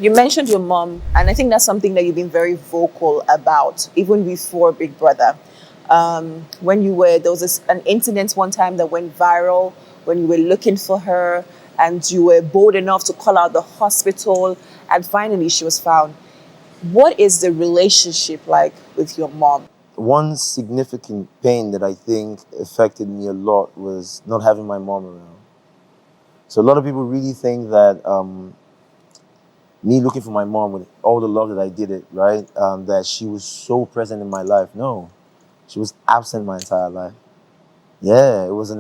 You mentioned your mom, and I think that's something that you've been very vocal about, even before Big Brother. When you were, there was an incident one time that went viral when you were looking for her, and you were bold enough to call out the hospital, and finally she was found. What is the relationship like with your mom? One significant pain that I think affected me a lot was not having my mom around. So a lot of people really think that me looking for my mom with all the love that I did it, right? That she was so present in my life. No, she was absent my entire life. Yeah, it was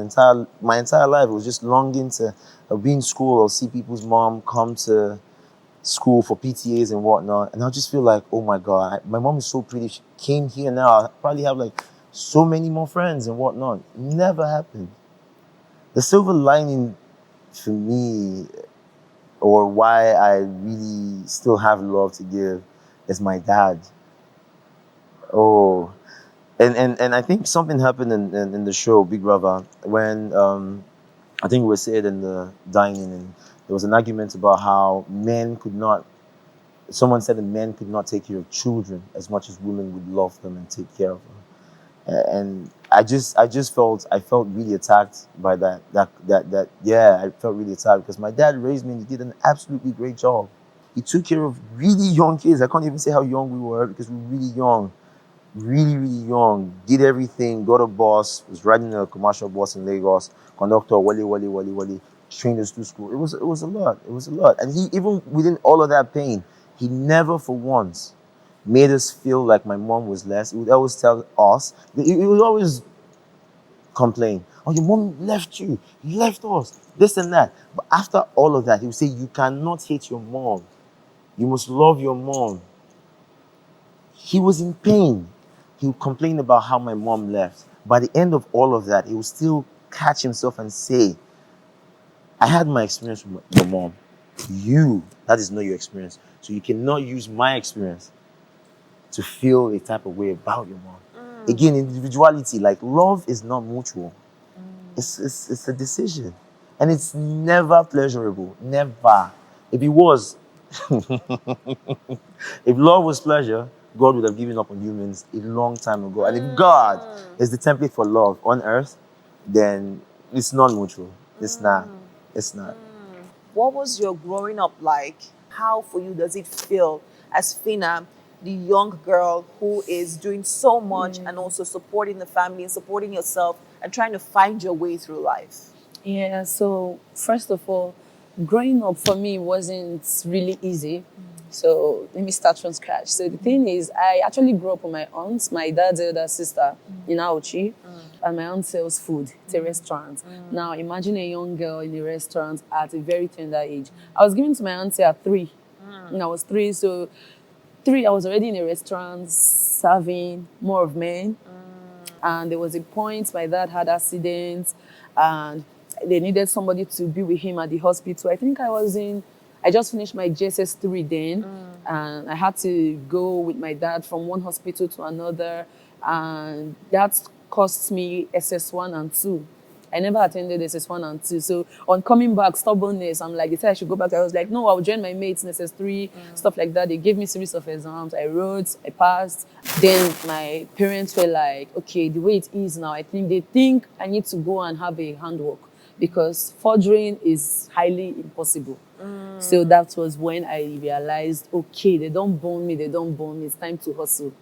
my entire life. It was just longing to be in school or see people's mom come to school for PTAs and whatnot. And I just feel like, oh my God, my mom is so pretty. She came here now. I probably have like so many more friends and whatnot. Never happened. The silver lining for me, or why I really still have love to give, is my dad. Oh, and I think something happened in the show Big Brother when I think we were sitting in the dining and there was an argument about how men could not. Someone said that men could not take care of children as much as women would love them and take care of them. And I felt really attacked by that. Yeah, I felt really attacked because my dad raised me and he did an absolutely great job. He took care of really young kids. I can't even say how young we were because we were really young, really young. Did everything. Got a boss. Was riding a commercial bus in Lagos. Conductor, wali. Trained us through school. It was a lot. It was a lot. And he, even within all of that pain, he never for once made us feel like my mom was less. He would always tell us. He would always complain. Oh, your mom left you. You left us. This and that. But after all of that, he would say, you cannot hate your mom. You must love your mom. He was in pain. He would complain about how my mom left. By the end of all of that, he would still catch himself and say, I had my experience with your mom. That is not your experience. So you cannot use my experience to feel a type of way about your mom. Again, individuality, like love is not mutual. It's a decision. And it's never pleasurable. Never. If it was, if love was pleasure, God would have given up on humans a long time ago. And if God is the template for love on earth, then it's not mutual. It's not. It's not. What was your growing up like? How for you does it feel as Phyna, the young girl who is doing so much and also supporting the family and supporting yourself and trying to find your way through life? Yeah, so first of all, growing up for me wasn't really easy. So let me start from scratch. So the thing is, I actually grew up with my aunt, my dad's elder sister in Auchi, and my aunt sells food. It's a restaurant. Now imagine a young girl in a restaurant at a very tender age. I was given to my auntie at 3. And I was 3, so 3, I was already in a restaurant serving more of men. And there was a point my dad had accidents and they needed somebody to be with him at the hospital. I think I just finished my GSS 3 then, and I had to go with my dad from one hospital to another, and that cost me SS1 and 2. I never attended SS1 and 2. So on coming back, stubbornness, I'm like, they said I should go back. I was like, no, I'll join my mates in SS3, stuff like that. They gave me a series of exams. I wrote, I passed. Then my parents were like, okay, the way it is now, I think they think I need to go and have a handwork because forging is highly impossible. So that was when I realized, okay, they don't bone me, it's time to hustle.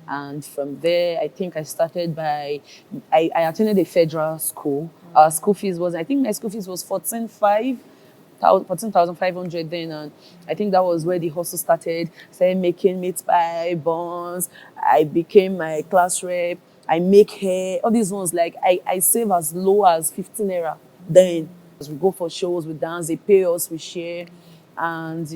And from there, I think I started I attended a federal school. Our school fees was, I think my school fees was 14,500 then. And I think that was where the hustle started. Started making meat pie, buns. I became my class rep. I make hair, all these ones, like I save as low as 15 naira then. We go for shows, we dance, they pay us, we share. And,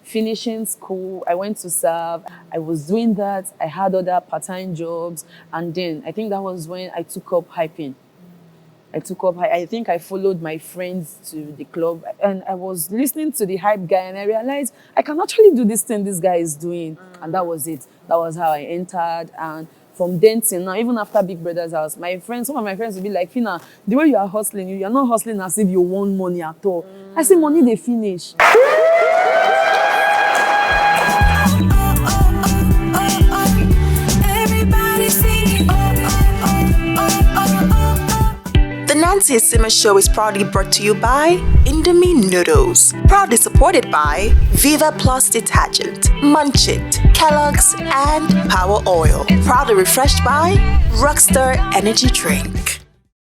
finishing school, I went to serve. I was doing that. I had other part-time jobs. And then I think that was when I took up hyping. I think I followed my friends to the club and I was listening to the hype guy and I realized I can actually do this thing this guy is doing. And that was it. That was how I entered. And from then till now, even after Big Brother's house, some of my friends would be like, Phyna, the way you are hustling, you're not hustling as if you want money at all. I say, money, they finish. Auntie Sima Show is proudly brought to you by Indomie Noodles. Proudly supported by Viva Plus Detergent, Munch It, Kellogg's, and Power Oil. Proudly refreshed by Rockstar Energy Drink.